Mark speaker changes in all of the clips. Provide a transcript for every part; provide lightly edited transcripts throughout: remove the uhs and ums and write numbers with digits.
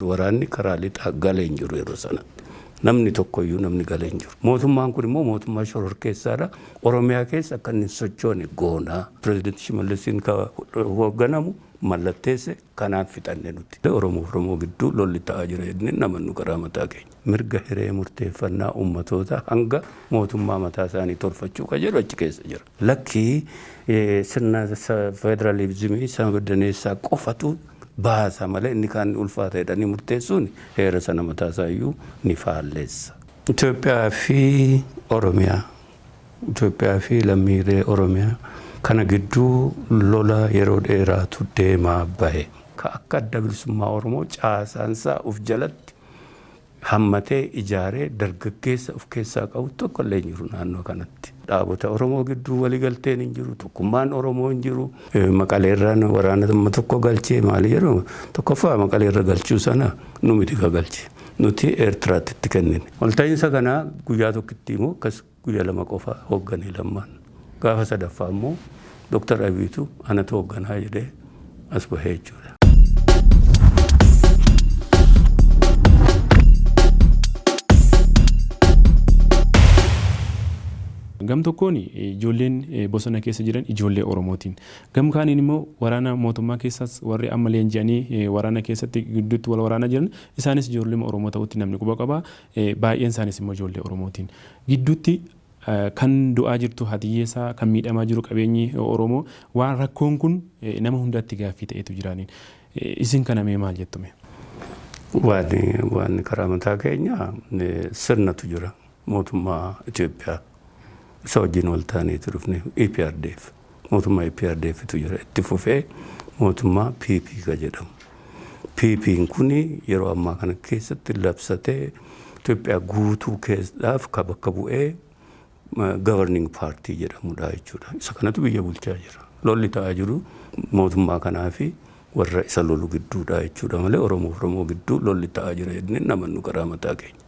Speaker 1: Waraanni karaa lixaa galee hin jiru yeroo sanatti. Namni tokkoyyuu namni galee hin jiru. Mootummaan kun immoo mootummaa shororkeessaadha. Oromiyaa keessa akka inni sochoone goonaa. Pireezidaantii Shimallisiin hoogganamu mallatteesse kanaaf fixanne nuti. Oromoo gidduu lolli ta'aa jira jennee namannu karaa mataa keenya. Mirga hiree murteeffannaa ummatoota hanga mootummaa mataa isaanii tolfachuu ka jedhu achi keessa jira. Lakkii sirna federaalizimii samadanneessaa qofatu baasa malee inni kan ulfaata jedhanii murteessuun heera sana mataa isaayyuu ni faalleessa. Itoophiyaa fi lammiilee Oromiyaa kana gidduu lola yeroo dheeraatu deemaa bahe. Ka akka adda bilisummaa Oromoo caasaansaa uf jalatti hammatee ijaaree dargaggeessa of keessaa qabu tokko illee hin jiru naannoo kanatti. Dhaabota Oromoo gidduu waliigalteen hin jiru, tokkummaan Oromoo hin jiru. Maqaleerraa waraana tokko galchee maali jedhu tokkoffaa Maqaleerra galchuu sana nu miti ka galche. Nuti Eertiraatti itti kennine. Walta'iinsa kanaa guyyaa tokkitti immoo akkas guyyaa lama qofa hoogganii lammaan. Gaafa sadaffaa immoo Dr. Abiitu anatu hoogganaa jedhee as bahee jechuudha.
Speaker 2: Gam tokkoon ijoolleen bosona keessa jiran ijoollee Oromootiin. Gam kaaniin immoo waraana mootummaa keessas warri amma leenji'anii waraana keessatti gidduutti wal waraanaa jiran isaanis ijoollee Oromoo ta'utti namni quba qaba. Baay'een isaanis immoo ijoollee Oromootiin. Gidduutti kan du'aa jirtu hadiyyeessaa kan miidhamaa jiru qabeenyi Oromoo waan rakkoon kun nama hundatti gaaffii ta'etu jiraaniin. Isin kana mee maal jettume?
Speaker 1: Waan karaa mataa keenya sirnatu jira mootummaa Itoophiyaa. Isa wajjin wal taaneetu dhufne EPRDF. Mootummaa EPRDFtu jira. Itti fufee mootummaa PP ka jedhamu. PP'n kuni yeroo ammaa kana keessatti labsatee Itoophiyaa guutuu keessaaf ka bakka bu'ee governing party jedhamudha jechuudha. Isa kanatu biyya bulchaa jira. Lolli ta'aa jiru mootummaa kanaa fi warra isa lolu gidduudha jechuudha malee Oromoo gidduu lolli ta'aa jira jennee namannu karaa mataa keenya.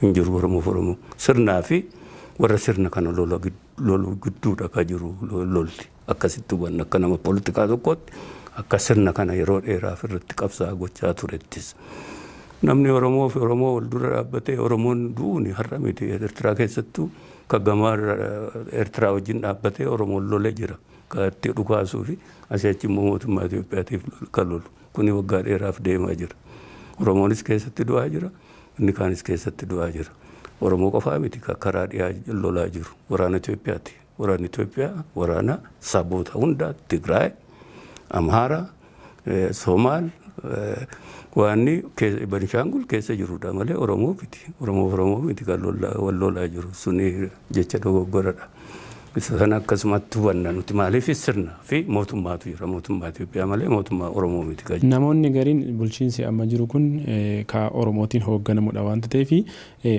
Speaker 1: Hin jiru Oromoo sirnaa fi warra sirna kana lolu gidduudha ka jiru lolli. Akkasitti hubanna akka nama poolitikaa tokkotti akka sirna kana yeroo dheeraaf irratti qabsaa gochaa turettis. Namni Oromoo fi Oromoo wal dura dhaabbatee Oromoon du'uuni har'a miti Eertiraa keessattuu ka gamaa Eertiraa wajjin dhaabbatee Oromoon lolee jira. Ka itti dhukaasuu fi asii achi immoo mootummaa Itoophiyaatiif ka lolu. Kuni waggaa dheeraaf deemaa jira. Oromoonis keessatti du'aa jira. Inni kaanis keessatti du'aa jira. Oromoo qofaa miti karaa dhiyaa lolaa jiru. Waraana Itoophiyaati. Waraanni Itoophiyaa waraana saboota hundaa Tigraay, Amhaaraa, Somaal, waanni Beenishaangul keessa jirudha malee Oromoo miti. Oromoo miti kan wal lolaa jiru. Suni jecha dogoggoradha. Isa kana akkasumatti hubanna nuti maaliif sirna fi mootummaatu jira. Mootummaa Itoophiyaa malee mootummaa Oromoo miti kan jiru.
Speaker 2: Namoonni gariin bulchiinsi amma jiru kun ka Oromootiin hoogganamudha waanta ta'eef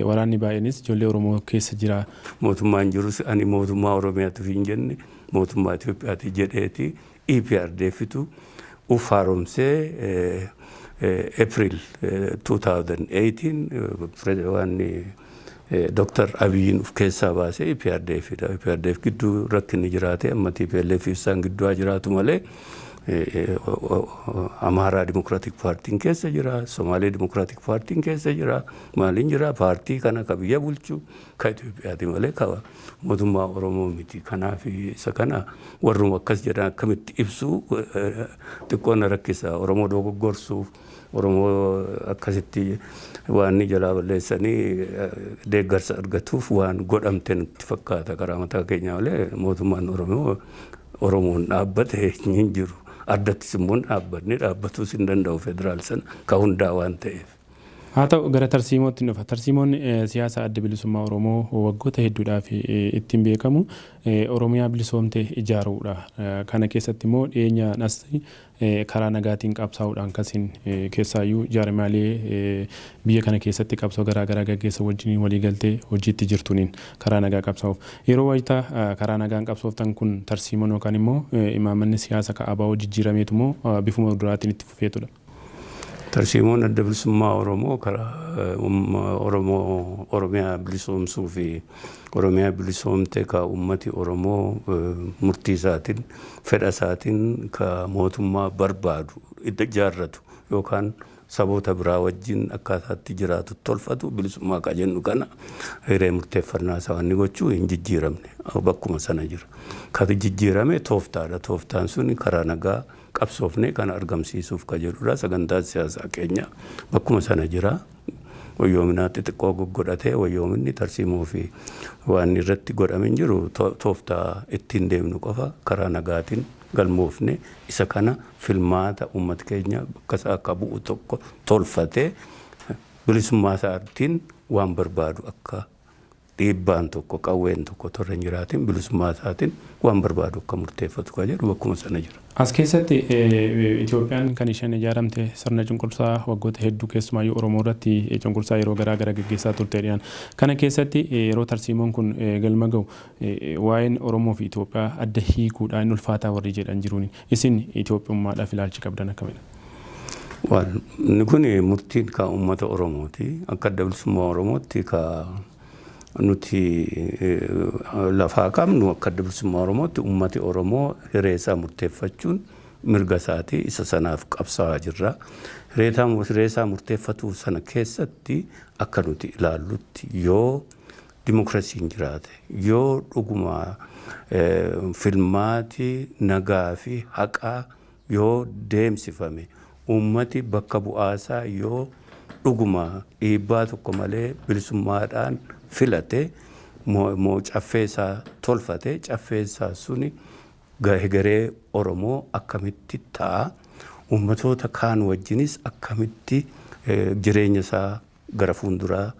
Speaker 2: waraanni baay'eenis ijoollee Oromoo keessa jira.
Speaker 1: Mootummaan jirus ani mootummaa Oromiyaatu hin jenne mootummaa Itoophiyaati jedheeti EPRDFtu ufaaromsee April 2018 waanni Dr. Abiyin of keessaa baasee EPRDFidha. EPRDF gidduu rakkinni jiraate amma TPLF isaan gidduu jiraatu malee Amhaaraa Democratic Partiin keessa jira, Somaalee Democratic Partiin keessa jira, maaliin jira paartii kana ka biyya bulchu ka Itoophiyaati malee ka mootummaa Oromoo miti. Kanaaf isa kana warruma akkas jedhan akkamitti ibsu xiqqoon rakkisa. Oromoo dogoggorsuuf Oromoo akkasitti waan jalaa balleessanii deeggarsa argatuuf waan godhamte nutti fakkaata karaa mataa keenya malee mootummaan Oromoon dhaabbate hin jiru. Addattis immoo dhaabbatus hin danda'u federaal sana ka hundaa waan ta'eef.
Speaker 2: Haa ta'u gara tarsiimootti dhufa. Tarsiimoon siyaasa adda bilisummaa Oromoo waggoota hedduudhaaf ittiin beekamu Oromiyaa bilisoomte ijaaruudha. Kana keessatti immoo dhiyeenyaanas karaa nagaatiin qabsaa'uudhaan kasiin keessaayyuu jaarmaalee biyya kana keessatti qabsoo garaagaraa gaggeessa wajjin waliigaltee hojiitti jirtuuniin karaa nagaa qabsaa'uuf. Yeroo wayitaa karaa nagaan qabsooftan kun tarsiimoon yookaan immoo imaamanni siyaasa ka'abaa jijjiirameetu immoo bifuma duraatiin itti fufeetudha.
Speaker 1: Tarsiimoon adda bilisummaa Oromoo karaa Oromiyaa bilisoomsuu fi Oromiyaa bilisoomte ka ummati Oromoo murtii isaatiin fedha isaatiin ka mootummaa barbaadu itti ijaarratu yookaan saboota biraa wajjin akkaataatti jiraatu tolfatu bilisummaa ka jennu kana hiree murteeffannaa isaa inni gochuu hin jijjiiramne bakkuma sana jira. Kan jijjiirame tooftaadha. Tooftaan sun karaa nagaa qabsoofne kan argamsiisuuf ka jedhudha. Sagantaa siyaasaa keenya bakkuma sana jira. Wayyoominaatti xiqqoo goggodhatee wayyoominni tarsiimoo fi waan irratti godhame hin jiru tooftaa ittiin deemnu qofa karaa nagaatiin galmoofne isa kana filmaata uummata keenya bakka isaa akka bu'u tokko tolfatee bilisummaa isaatiin waan barbaadu akka dhiibbaan tokko qawween tokko torra hin jiraatin bilisummaa isaatiin waan barbaadu akka murteeffatu ka jedhu bakkuma sana jira.
Speaker 2: As keessatti Itoophiyaan kan isheen ijaaramte sirna cunqursaa waggoota hedduu keessumaayyuu Oromoo irratti cunqursaa yeroo garaa garaa gaggeessaa turteedhaan. Kana keessatti yeroo tarsiimoon kun galma ga'u waa'een Oromoo fi Itoophiyaa adda hiikuudhaan ulfaataa warri jedhan jiruun isin Itoophiyummaadhaaf ilaalchi qabdan akkamidha?
Speaker 1: Inni kun murtiin ka uummata Oromooti. Akka adda bilisummaa Oromootti ka nuti lafaa qabnu akka adda bilisummaa Oromootti uummati Oromoo hiree isaa murteeffachuun mirga isaatii isa sanaaf qabsaa'aa jirra. Hiree isaa murteeffatu sana keessatti akka nuti ilaallutti yoo dimokiraasiin jiraate yoo dhuguma filmaati nagaa fi haqaa yoo deemsifame uummati bakka bu'aasaa yoo dhuguma dhiibbaa tokko malee bilisummaadhaan filate moo caffeessaa tolfate caffeessaa suni garee Oromoo akkamitti ta'a uummatoota kaan wajjinis akkamitti jireenya isaa gara fuulduraa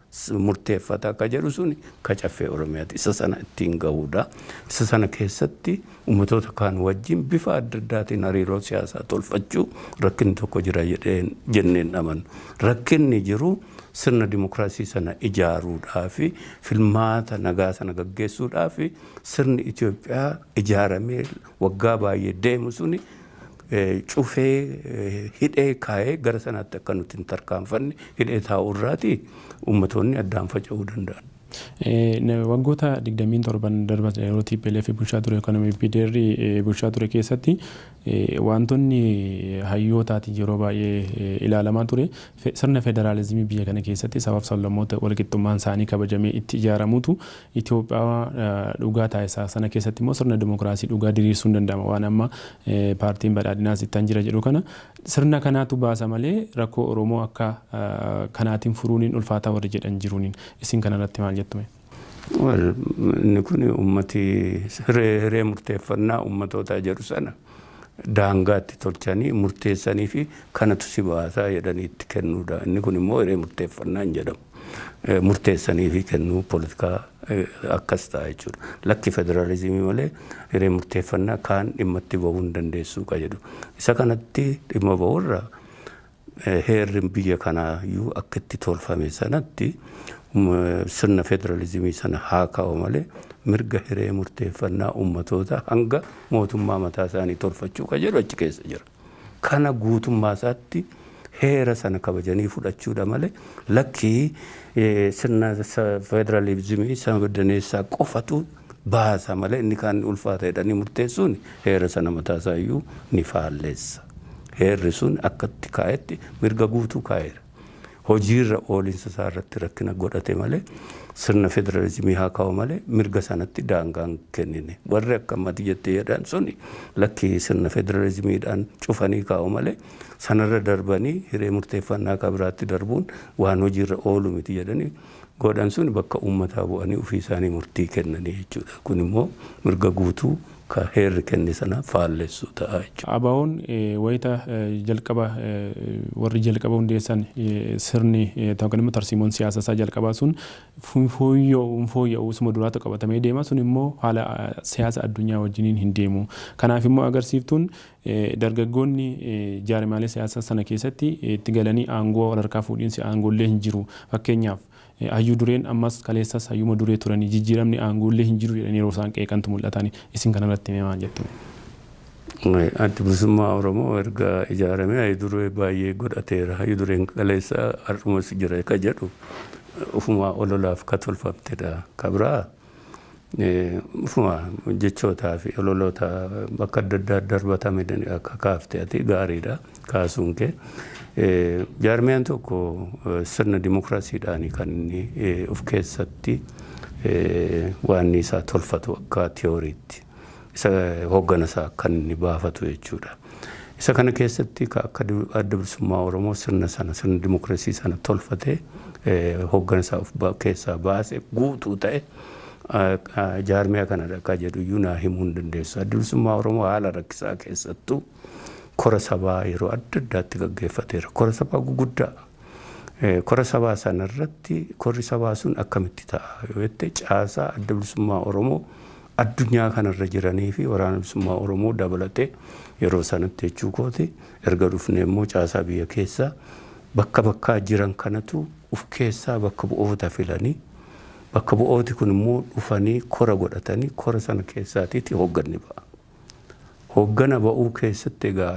Speaker 1: murteeffata akka jedhu suni ka caffee Oromiyaati. Isa sana ittiin ga'uudha. Isa sana keessatti uummatoota kaan wajjin bifa adda addaatiin hariiroo siyaasaa tolfachuu rakkinni tokko jira jenneen amanu. Rakkinni jiru sirna dimokiraasii sana ijaaruudhaa fi filmaata nagaa sana gaggeessuudhaa fi sirni Itoophiyaa ijaaramee waggaa baay'ee deemu suni cufee hidhee kaa'ee gara sanaatti akka nuti hin tarkaanfanne hidhee taa'uu irraati uummatoonni addaan faca'uu danda'an.
Speaker 2: Waggoota 27 darban yeroo TPLF bulchaa ture yookaan PDR bulchaa ture keessatti wantoonni hayyootaatiin yeroo baay'ee ilaalamaa ture sirna federaalizimii biyya kana keessatti sabaaf sablammoota walqixxummaan isaanii kabajamee itti ijaaramutu Itoophiyaa dhugaa taasisaa sana keessatti immoo sirna dimokiraasii dhugaa diriirsuun danda'ama waan amma paartiin badhaadhinaas ittaan jira jedhu kana sirna kanaatu baasa malee rakkoo Oromoo akka kanaatiin furuuniin ulfaataa warri jedhan jiruuniin isin kanarratti maal jettume?
Speaker 1: Inni kun uummati hiree murteeffannaa uummatootaa jedhu sana daangaatti tolchanii murteessanii fi kanatu si baasaa jedhanii itti kennuudha. Inni kun immoo hiree murteeffannaa hin jedhamu. Murteessanii fi kennuu poolitikaa akkas ta'a jechuudha. Lakki federaalizimii malee hiree murteeffannaa kaan dhimma itti bahuu hin dandeessu ka jedhu. Isa kanatti dhimma bahurra heerri biyya kanaayyuu akka itti tolfame sanatti sirna federalizimii sana haa kaa'u malee mirga hiree murteeffannaa uummatoota hanga mootummaa mataa isaanii tolfachuu ka jedhu achi keessa jira. Kana guutummaa isaatti heera sana kabajanii fudhachuudha malee lakkii sirna federalizimii sadaneessaa qofatu baasa malee inni kaan ulfaata jedhanii murteessuun heera sana mataa isaayyuu ni faalleessa. Heerri sun akkatti kaa'etti mirga guutuu kaa'eera. Hojiirra oolinsa isaa irratti rakkina godhate malee sirna federalizimii haa kaa'u malee mirga sanatti daangaan kennine. Warri akka ammatti jettee jedhan suni lakkii sirna federalizimiidhaan cufanii kaa'u malee sanarra darbanii hiree murteeffannaa ka biraatti darbuun waan hojiirra oolu miti jedhanii godhan suni bakka uummataa bu'anii ofii isaanii murtii kennanii jechuudha. Kun immoo mirga guutuu ka heerri kenne sana faallessu ta'a jechuudha.
Speaker 2: Abaa'oon wayita jalqaba warri jalqaba hundeessan sirni yookaan immoo tarsiimoon siyaasa isaa jalqabaa sun fooyya'uu suma duraatu qabatamee deema sun immoo haala siyaasa addunyaa wajjiniin hin deemu. Kanaaf immoo agarsiiftuun dargaggoonni jaarmaalee siyaasa sana keessatti itti galanii aangoo walharkaa fuudhiinsi aangoollee hin jiru. Fakkeenyaaf hayyuu dureen ammas kaleessas hayyuma duree turanii jijjiiramni aangoollee hin jiru jedhanii yeroo isaan qeeqantu mul'atanii isin kanarratti maal jettume?
Speaker 1: Adda bilisummaa Oromoo erga ijaaramee hayyuu duree baay'ee godhateera. Hayyuu dureen kaleessa har'umas jira ka jedhu ufuma ololaaf ka tolfamtedha. Ka biraa ufuma jechootaa fi ololoota bakka adda addaa darbatame akka kaaftee ati gaariidha kaasuun kee. Jaarmiyaan tokko sirna dimokiraasiidhaan kan inni of keessatti waan isaa tolfatu akka tiyooriitti isa hoogganasaa kan inni baafatu jechuudha. Isa kana keessatti akka adda bilisummaa Oromoo sirna dimokiraasii sana tolfatee hoogganasaa of keessaa baasee guutuu ta'e jaarmiyaa kana dhaqaa jedhu iyyuu naa himuu hin dandeessu. Adda bilisummaa Oromoo haala rakkisaa keessattuu kora sabaa yeroo adda addaatti gaggeeffateera. Kora sabaa guguddaa. Kora sabaa sanarratti korri sabaa sun akkamitti ta'a yoo jette caasaa adda bilisummaa Oromoo addunyaa kanarra jiranii fi waraana bilisummaa Oromoo dabalatee yeroo sanatti jechuu kooti erga dhufne immoo caasaa biyya keessaa bakka bakkaa jiran kanatu uf keessaa bakka bu'oota filanii bakka bu'ooti kun immoo dhufanii kora godhatanii kora sana keessaatiitti hoogganni ba'a. Hooggana ba'uu keessatti egaa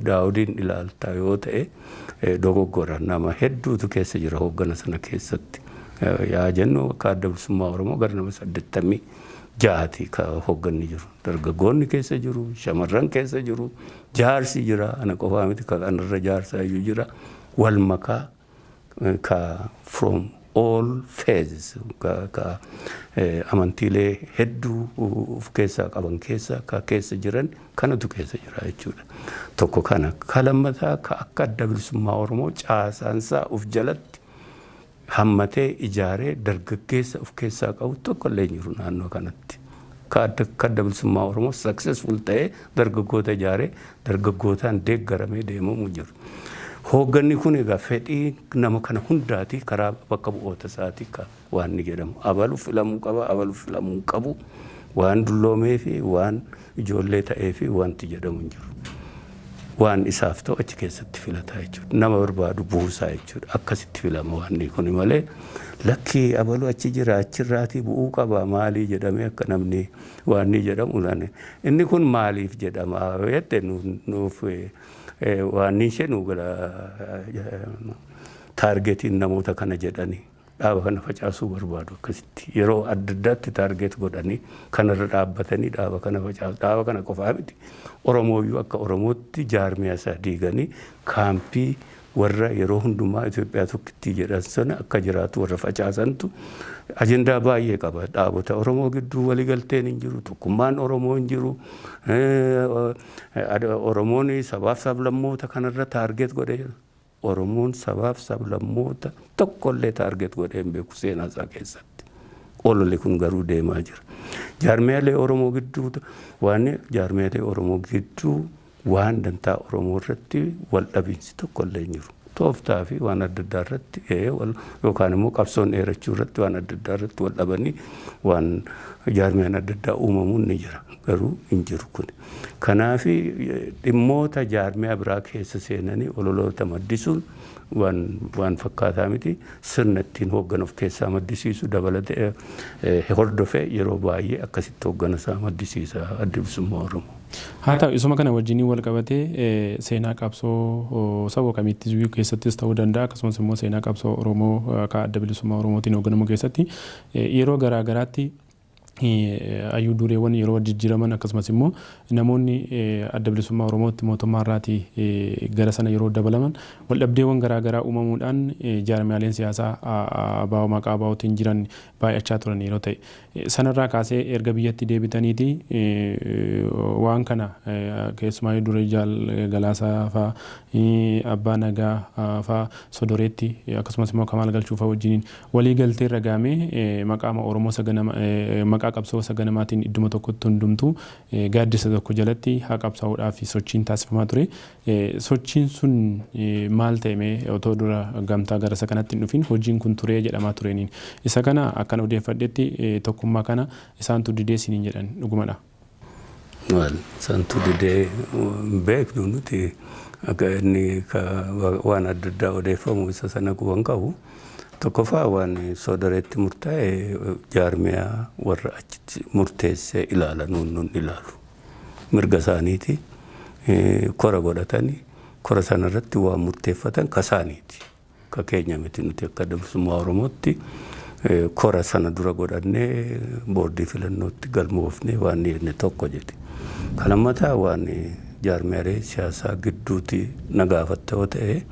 Speaker 1: Daawudiin ilaaltaa yoo ta'e dogoggora nama hedduutu keessa jira hooggana sana keessatti. Yaa jennu akka adda bilisummaa Oromoo gara nama 86 ka hoogganni jiru. Dargaggoonni keessa jiru, shamarran keessa jiru, jaarsi jira, ana qofaa miti ka kanarra jaarsaa iyyuu jira. Wal makaa ka from all phases ka amantiilee hedduu of keessaa qaban keessa jiran kanatu keessa jira jechuudha. Tokko kana kalammataa ka akka adda bilisummaa Oromoo caasaansaa of jalatti hammatee ijaaree dargaggeessa of keessaa qabu tokko illee jiru naannoo kanatti. Ka adda bilisummaa Oromoo successful ta'ee dargaggoota ijaaree dargaggootaan deeggaramee deemamu jiru. Hoogganni kun egaa fedhii nama kana hundaati karaa bakka bu'oota isaati ka waan ni jedhamu. Abalu filamuu qaba, abalu filamuu qabu. Waan dulloomee fi waan ijoollee ta'ee fi wanti jedhamu hin jiru. Waan isaaf ta'u achi keessatti filataa jechuudha. Nama barbaadu buusaa jechuudha. Akkasitti filama waan kun malee lakkii abalu achi jira achirraatii bu'uu qaba maalii jedhamee akka namni waan ni jedhamu inni kun maaliif jedhama jette nuuf waan ishee nu gara taargetiin namoota kana jedhanii dhaaba kana facaasuu barbaadu akkasitti yeroo adda addaatti taarget godhanii kanarra dhaabbatanii dhaaba kana facaasu dhaaba kana qofaa miti Oromooyyuu akka Oromootti jaarmiyaa isaa diiganii kaampii warra yeroo hundumaa Itoophiyaa tokkitti jedhan sana akka jiraatu warra facaasantu ajendaa baay'ee qaba. Dhaabota Oromoo gidduu waliigalteen hin jiru, tokkummaan Oromoo hin jiru. Oromoon sabaaf sablammoota kanarra taarget godhee jira. Oromoon sabaaf sablammoota tokkollee taarget godhee hin beeku seenaa isaa keessatti. Ololli kun garuu deemaa jira. Jaarmiyaalee Oromoo gidduu waan dantaa Oromoo irratti wal dhabiinsi tokkollee hin jiru. Tooftaa fi waan adda addaa irratti yookaan immoo qabsoon dheerachuu irratti waan adda addaa irratti wal dhabanii waan jaarmiyaan adda addaa uumamuun ni jira. Garuu hin jiru kun. Kanaaf dhimmoota jaarmiyaa biraa keessa seenanii ololoota maddisuun waan fakkaataa miti sirna ittiin hooggan of keessaa maddisiisu dabalatee hordofee yeroo baay'ee akkasitti hoogganasaa maddisiisa adda bilisummaa Oromoo.
Speaker 2: Haa ta'u isuma kana wajjin wal qabatee seenaa qabsoo saba kamittis biyya keessattis ta'uu danda'a akkasumas immoo seenaa qabsoo Oromoo akka adda bilisummaa Oromootiin hoogganamu keessatti yeroo garaa garaatti ayyuu dureewwan yeroo jijjiiraman akkasumas immoo namoonni adda bilisummaa Oromootti mootummaa irraatii gara sana yeroo dabalaman wal dhabdeewwan garaa garaa uumamuudhaan jaarmiyaaleen siyaasaa abaa'oo maqaa abaa'ootiin jiran baay'achaa turan yeroo ta'e sanarraa kaasee erga biyyatti deebitaniiti waan kana keessumaa duree jaal galaasaa fa'aa abbaa nagaa fa'aa sodoreetti akkasumas immoo kamaal galchuu fa'aa wajjiniin walii galtee ragaamee maqaama Oromoo maqaa qabsoo saganamaatiin idduma tokkotti hundumtu gaaddisa tokko jalatti haa qabsaa'uudhaaf sochiin taasifamaa ture. Sochiin sun maal ta'e otoo dura gamtaa gara isa kanatti hin dhufin hojiin kun turee jedhamaa tureeniin. Isa kana akkan odeeffadhetti tokkummaa kana isaantu didee siniin jedhan dhugumadha.
Speaker 1: Isaantu didee beeknu nuti akka inni waan adda addaa odeeffamu isa sana quban qabu. Tokkoffaa waan sodoreetti murtaa'e jaarmiyaa warra achitti murteessee ilaalan nun ilaalu. Mirga isaaniiti kora godhatanii kora sanarratti waan murteeffatan kasaaniiti. Ka keenya miti nuti akka adda bilisummaa Oromootti kora sana dura godhannee boordii filannootti galmoofnee waan jenne tokko jedhe. Kalammataa waan jaarmiyaalee siyaasaa gidduutti na gaafatte yoo ta'e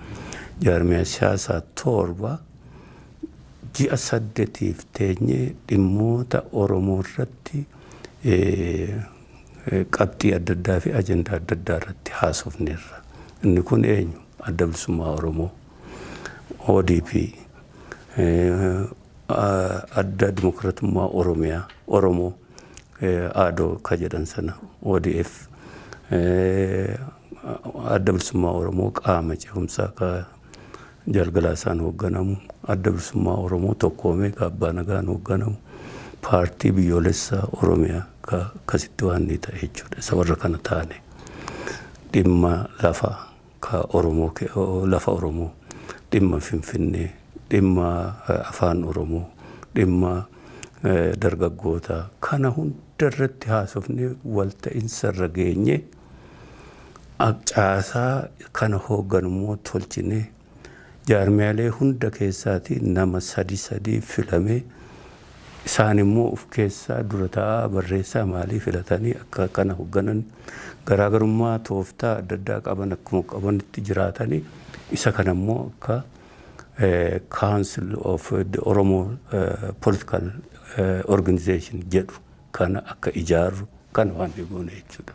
Speaker 1: jaarmiyaa siyaasaa torba ji'a 8 teenyee dhimmoota Oromoo irratti qabxii adda addaa fi ajandaa adda addaa irratti haasofneerra. Inni kun eenyu? Adda Bilisummaa Oromoo, ODP, Adda Dimokiraatummaa Oromoo, ADO ka jedhan sana, ODF, Adda Bilisummaa Oromoo qaama ce'umsaa ka Jalgalaasaan hoogganamu, Adda Bilisummaa Oromoo tokkoomee ka Abbaa Nagaan hoogganamu, paartii biyyoolessaa Oromiyaa ka akkasitti waan ni ta'e jechuudha. Isa warra kana taane dhimma lafa ka Oromoo, lafa Oromoo, dhimma Finfinnee, dhimma afaan Oromoo, dhimma dargaggoota kana hunda irratti haasofnee walta'iinsa irra geenye caasaa kana hoogganummoo tolchine jaarmiyaalee hunda keessaatii nama 3 filamee isaan immoo of keessaa dura taa'aa barreessaa maalii filatanii akka kana hoogganan garaagarummaa tooftaa adda addaa qaban akkuma qabanitti jiraatanii isa kana immoo akka Council of the Oromo Political Organization jedhu kana akka ijaaru kana waan dhigoone jechuudha.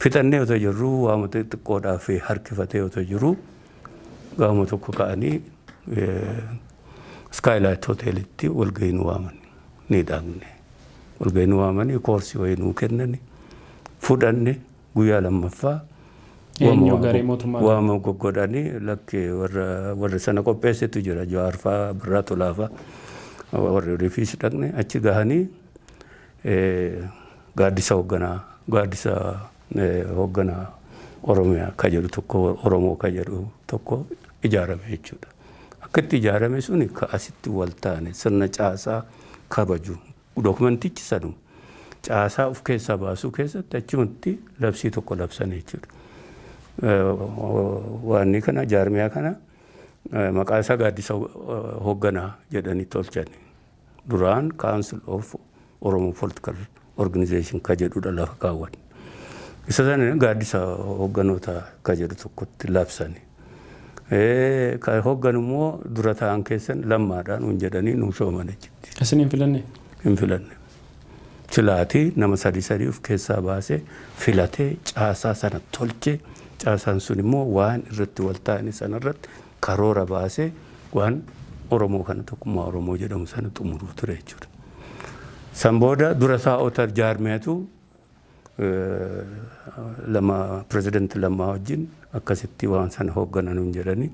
Speaker 1: Fixannee otoo jirru waama xixiqqoodhaa fi harkifatee otoo jiru gaama tokko ka'anii Skylight Hotelitti walgahii nu waaman ni dhaaqne. Walgahii nu waamanii koorsii wayii nuu kennani fudhanne guyyaa lammaffaa waama goggodhanii lakkee warra sana qopheessetu jira Jawaarfaa Birraa Tolaafaa warri rifiis dhaqne achi gahanii gaaddisa hoogganaa Oromiyaa ka jedhu tokko Oromoo ka jedhu tokko ijaarame jechuudha. Akkatti ijaarame suni ka asitti wal taane sirna caasaa kabaju dokumentichi sanu caasaa of keessaa baasuu keessatti achumatti labsii tokko labsan jechuudha. Waanni kana jaarmiyaa kana maqaa isaa gaaddisa hoogganaa jedhanii tolchan. Duraan Council of Oromo Political Organization ka jedhudha lafa kaawwan. Isa sana gaaddisa hoogganoota ka jedhu tokkotti labsani. Ka hoogganu immoo dura ta'an keessan lammaadhaan hun jedhanii nuu shooman jechuudha.
Speaker 2: Asin hin filanne?
Speaker 1: Hin filanne. Filaatii nama 3 of keessaa baasee filatee caasaa sana tolchee caasaan sun immoo waan irratti wal ta'anii sana irratti karoora baasee waan Oromoo kana tokkummaa Oromoo jedhamu sana xumuruu ture jechuudha. San booda dura taa'ota jaarmiyatu President Lammaa wajjin akkasitti waan sana hoogganan jedhanii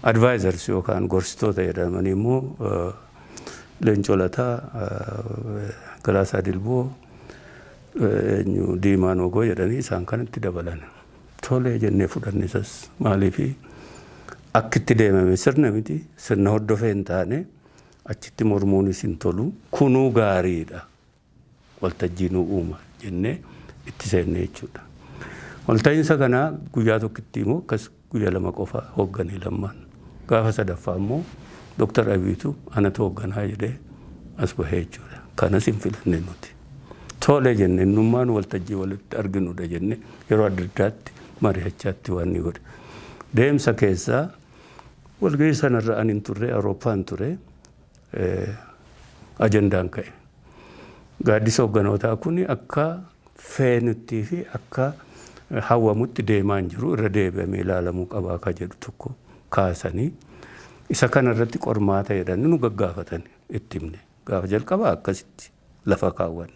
Speaker 1: advisors yookaan gorsitoota jedhamanii immoo Leencoo Lataa, Galaasaa Dilboo, Diimaa Noogoo jedhanii isaan kanatti dabalan. Tolee jennee fudhanne isas maaliifi akkitti deemame sirna miti sirna hordofee hin taane achitti mormuunis hin tolu kunuu gaariidha waltajjiinuu uuma jennee itti seenne jechuudha. Walta'iinsa kanaa guyyaa tokkitti immoo akkas guyyaa 2 qofa hoogganii lammaan. Gaafa sadaffaa immoo Dr. Abiitu anatu hoogganaa jedhee as bahee jechuudha. Kanas hin filanne nuti. Tolee jennee nummaan waltajjii walitti arginudha jennee yeroo adda addaatti mari'achaatti waan ni godhe. Deemsa keessaa walgahii sanarra ani hin turre Awurooppaan ture ajandaan ka'e. Gaaddisa hoogganootaa kun akka feenuttii fi akka hawwamutti deemaa hin jiru irra deebi'amee ilaalamuu qabaa ka jedhu tokko kaasanii isa kana irratti qormaata jedhanii nu gaggaafatani itti himne. Gaafa jalqabaa akkasitti lafa kaawwanne.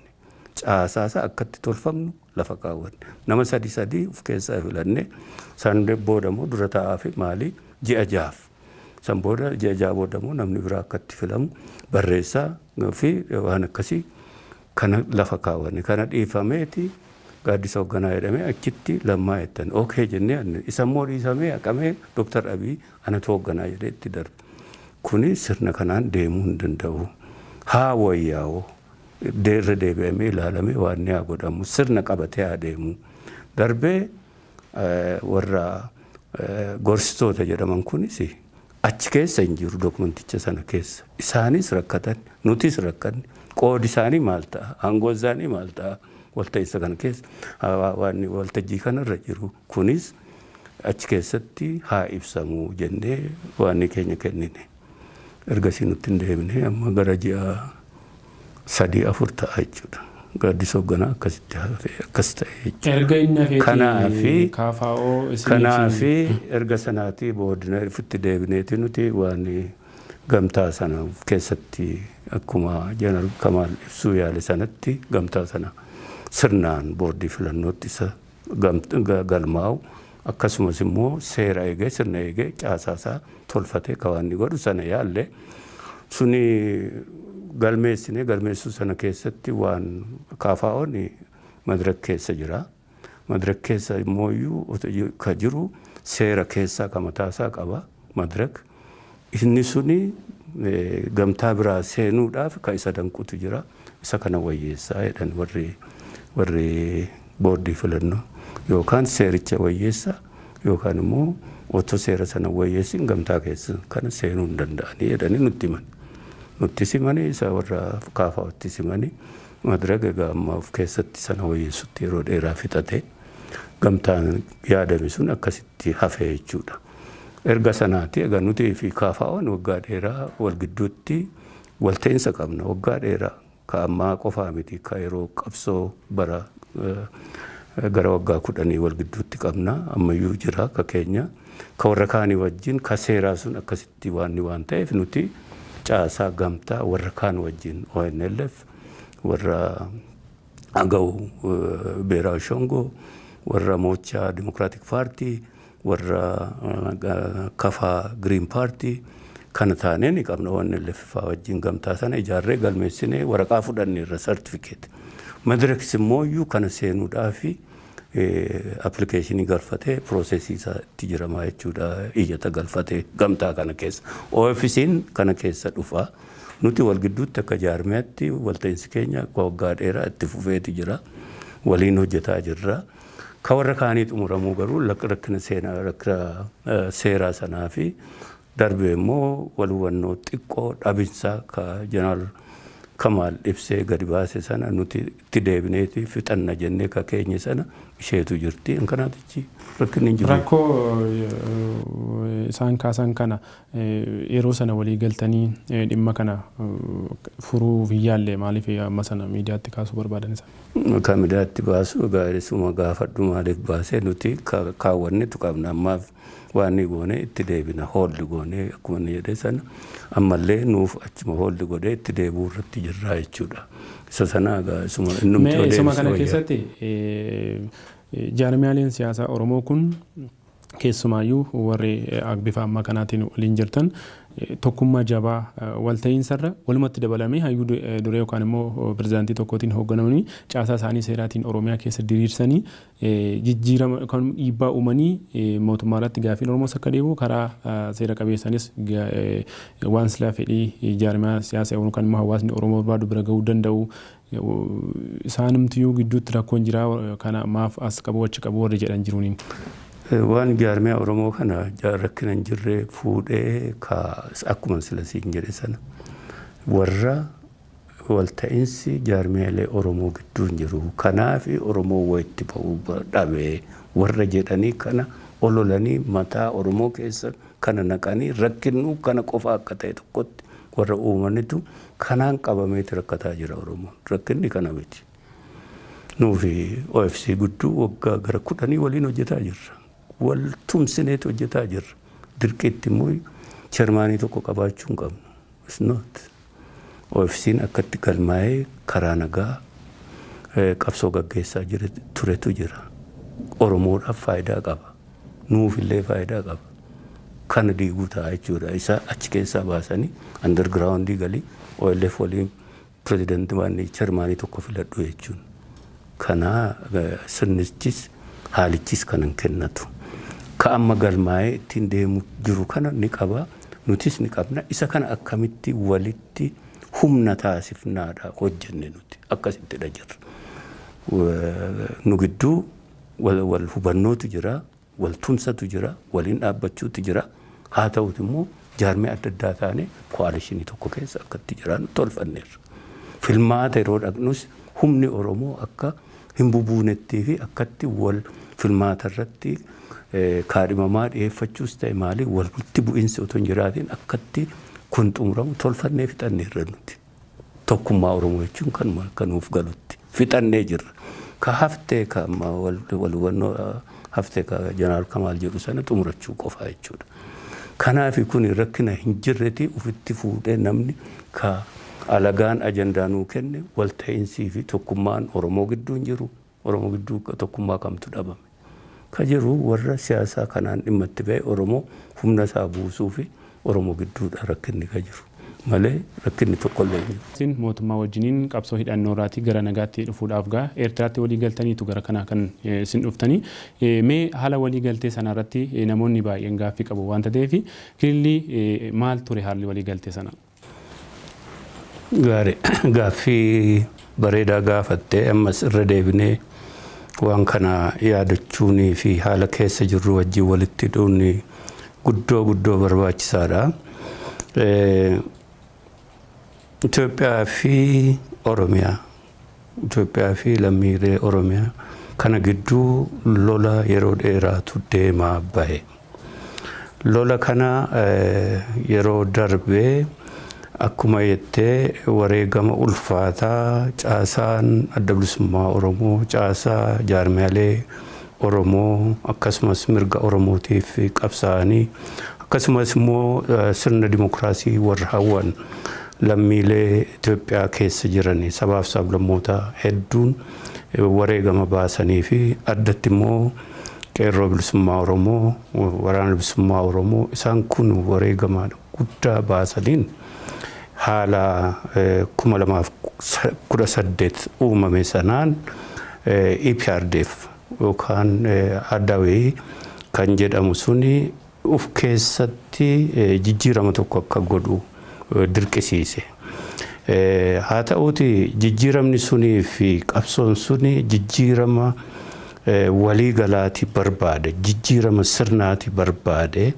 Speaker 1: Caasaasa akkatti tolfamnu lafa kaawwanne. Nama 3 of keessaa filanne san booda immoo dura taa'aa fi maalii ji'a 6. San booda ji'a 6 booda immoo namni biraa akkatti filamu barreessaa fi waan akkasii kana lafa kaawwanne. Kana dhiifameeti gaaddisa hoogganaa jedhamee achitti Lammaa jettan. Okay jennee isa immoo dhiisamee haqamee Dr. Abiy anatu hoogganaa jedhee itti darbe. Kuni sirna kanaan deemuu hin danda'u. Haa wayyaa'oo irra deebi'amee ilaalamee waan ni haa godhamu sirna qabatee haa deemu. Darbee warra gorsitoota jedhaman kunis achi keessa hin jiru dokumenticha sana keessa. Isaanis rakkatan nutis rakkanne qoodi isaanii maal ta'a aangoo isaanii maal ta'a walta'iinsa kana keessa waan waltajjii kanarra jiru kunis achi keessatti haa ibsamu jennee waan keenya kennine. Ergasii nutti hin deebine amma gara ji'a 3-4 ta'a jechuudha. Gaaddisa hoogganaa akkasitti hafee akkas ta'e jechuudha.
Speaker 2: Erga inni hafee
Speaker 1: kanaafi erga sanaatii boodina ifitti deebineeti nuti waan gamtaa sana keessatti akkuma Jeneraal Kamaal ibsuu yaale sanatti gamtaa sana sirnaan boordii filannootti isa galmaa'u akkasumas immoo seera eegee sirna eegee caasaasaa tolfatee kawaanni godhu sana yaalle suni galmeessuu sana keessatti waan KFO'n madirak keessa jira. Madirak keessa immoo ka jiru seera keessaa ka mataasaa qaba madirak. Inni suni gamtaa biraa seenuudhaaf ka isa danqutu jira. Isa kana wayyeessaa jedhan warri boordii filannoo yookaan seericha wayyeessaa yookaan immoo otoo seera sana wayyeessin gamtaa keessa kana seenuu hin danda'anii jedhanii nutti himan. Nutti simanii isa warra KFO'tti simanii madirak egaa amma of keessatti sana wayyeessutti yeroo dheeraa fixate gamtaan yaadame sun akkasitti hafee jechuudha. Erga sanaati egaa nuti fi KFO'n waggaa dheeraa wal gidduutti walta'insa qabna waggaa dheeraa ka ammaa qofaa miti ka yeroo qabsoo bara gara waggaa 10 wal gidduutti qabna ammayyuu jira ka keenya ka warra kaanii wajjin ka seeraa sun akkasitti waan ta'eef nuti caasaa gamtaa warra kaan wajjin ONLF warra Agaw Beeraawi Shongoo warra Moochaa Democratic Party warra Kafaa Green Party kana taanee ni qabna ONLF faa wajjin gamtaa sana ijaarree galmeessinee waraqaa fudhanne irra certificate madirakis immoo kana seenuudhaafi applicationii galfatee processii isaatti jiramaa jechuudha iyyata galfatee gamtaa kana keessa OFC'n kana keessa dhufa nuti wal gidduutti akka jaarmeetti walta'insi keenya waggaa dheeraa itti fufeeti jira waliin hojjetaa jirra ka warra kaanii xumuramuu garuu rakkina seeraa sanaa fi darbee immoo wal hubannoo xiqqoo dhabinsaa ka Jeneraal Kamaal ibsee gadi baase sana nuti itti deebineeti fixanna jennee ka keenya sana isheetu jirti kanaatichi rakkinni hin jiru.
Speaker 2: Rakkoo isaan kaasan kana yeroo sana walii galtanii dhimma kana furuu biyyaallee maaliif amma sana miidiyaatti kaasuu barbaadan isa?
Speaker 1: Ka miidiyaatti baasu gaariisuma gaafadhu maaliif baasee nuti kaawwannetu qabna ammaaf waan ni goone itti deebina hoolli goone akkuma ni jedhe sana ammallee nuuf achuma hoolli godhee itti deebuu irratti jirra jechuudha. Isa sana isuma innumti odeessu.
Speaker 2: Isuma kana keessatti jaarmiyaaleen siyaasaa Oromoo kun keessumaayyuu warri bifa ammaa kanaatiin waliin jirtan tokkummaa jabaa walta'iinsarra walumatti dabalamee hayyuu duree yookaan immoo pirezidaantii tokkootiin hoogganamanii caasaa isaanii seeraatiin Oromiyaa keessa diriirsanii jijjiirama yookaan dhiibbaa uumanii mootummaa irratti gaafiin Oromoos akka deebi'u karaa seera qabeessanis waan silaa fedhii jaarmiyaa siyaasaa yookaan immoo hawaasni Oromoo barbaadu bira gahuu danda'u isaanimtiyyuu gidduutti rakkoon jira kana maaf as qabu achi qabu warri jedhan jiruuniin.
Speaker 1: Waan jaarmiyaa Oromoo kana rakkina hin jirre fuudhee akkuma sila siin jedhe sana warra walta'iinsi jaarmiyaalee Oromoo gidduu hin jiru kanaaf Oromoo walitti ba'uu dhabee warra jedhanii kana ololanii mataa Oromoo keessa kana naqanii rakkinnu kana qofa akka ta'e tokkotti warra uumanitu kanaan qabameeti rakkataa jira Oromoon rakkinni kana miti. Nuufi OFC gudduu waggaa gara 10 waliin hojjetaa jirra. Wal tumsineet hojjetaa jirra. Dirqiitti immoo chairmaanii tokko qabaachuu hin qabnu. It's not. OFC'n akkatti galmaa'ee karaa nagaa qabsoo gaggeessaa turetu jira. Oromoodhaaf faayidaa qaba. Nuufillee faayidaa qaba. Kana diiguu ta'a jechuudha. Isa achi keessaa baasanii undergroundii galii OLF waliin pirezidaantii waan chairmaanii tokko filadhu jechuun. Kana sirnichis haalichis kan hin kennatu. Ka amma galmaa'ee ittiin deemu jiru kana ni qaba nutis ni qabna isa kana akkamitti walitti humna taasifnaadha hojjenne nuti akkasittidha jirra. Nu gidduu wal hubannootu jira wal tumsatu jira waliin dhaabbachuutu jira haa ta'uti immoo jaarmee adda addaa taane koalishinii tokko keessa akkatti jiraan tolfanneerra. Filmaata yeroo dhaqnus humni Oromoo akka hin bubuunettii fi akkatti wal filmaata irratti kaadhimamaa dhiyeeffachuus ta'e maali walitti bu'iinsi otoo hin jiraatiin akkatti kun xumuramu tolfannee fixannee irra nuti. Tokkummaa Oromoo jechuun kan nuuf galutti fixannee jirra. Ka haftee ka wal hubannoo haftee ka Jeneraal Kamaal jedhu sana xumurachuu qofaa jechuudha. Kanaaf kun rakkina hin jirreeti ufitti fuudhee namni ka alagaan ajandaa nuu kenne walta'iinsii fi tokkummaan Oromoo gidduu hin jiru. Oromoo gidduu tokkummaa kamtu dhabame. Ka jiru warra siyaasaa kanaan dhimma itti ba'e Oromoo humna isaa buusuu fi Oromoo gidduudha rakkinni ka jiru. Malee rakkinni tokkollee hin jiru.
Speaker 2: Isin mootummaa wajjiniin qabsoo hidhannoo irraatii gara nagaatti dhufuudhaaf gaa Eertiraatti walii galtaniitu gara kanaa kan isin dhuftanii. Mee haala walii galtee sana irratti namoonni baay'een gaaffii qabu waan ta'eef kililli maal ture haalli walii galtee sana?
Speaker 1: Gaarii gaaffii bareedaa gaafattee ammas irra deebinee waan kana yaadachuunii fi haala keessa jirru wajjin walitti hidhuun guddoo barbaachisaadha. Itoophiyaa fi Oromiyaa, Itoophiyaa fi lammiilee Oromiyaa kana gidduu lola yeroo dheeraatu deemaa bahe. Lola kana yeroo darbee akkuma jettee wareegama ulfaataa caasaan adda bilisummaa Oromoo, caasaa jaarmiyaalee Oromoo akkasumas mirga Oromootiif qabsaa'anii akkasumas immoo sirna dimokiraasii warra hawwan lammiilee Itoophiyaa keessa jiran sabaaf sablammoota hedduun wareegama baasanii fi addatti immoo qeerroo bilisummaa Oromoo, waraana bilisummaa Oromoo isaan kun wareegama guddaa baasaniin haala 2018 uumame sanaan EPRDF yookaan Adawee kan jedhamu suni uf keessatti jijjiirama tokko akka godhu dirqisiise. Haa ta'uuti jijjiiramni sunii fi qabsoon suni jijjiirama waliigalaati barbaade, jijjiirama sirnaati barbaade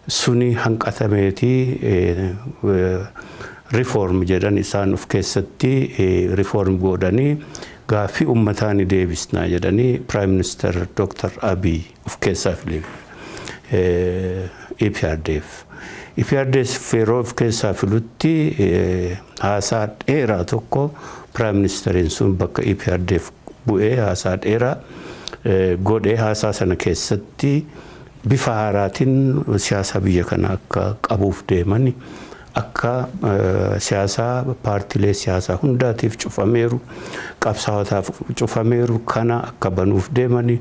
Speaker 1: suni hanqatameeti reform jedhan isaan uf keessatti reform godhanii gaaffii ummataani deebisnaa jedhanii Prime Minister Dr. Abiy uf keessaa filee EPRDF. EPRDF yeroo uf keessaa filutti haasaa dheeraa tokko Prime Ministeriin sun bakka EPRDF bu'ee haasaa dheeraa godhee haasaa sana keessatti bifa haaraatiin siyaasa biyya kana akka qabuuf deemani akka siyaasaa paartiilee siyaasaa hundaatiif cufameeru qabsaa'otaaf cufameeru kana akka banuuf deemani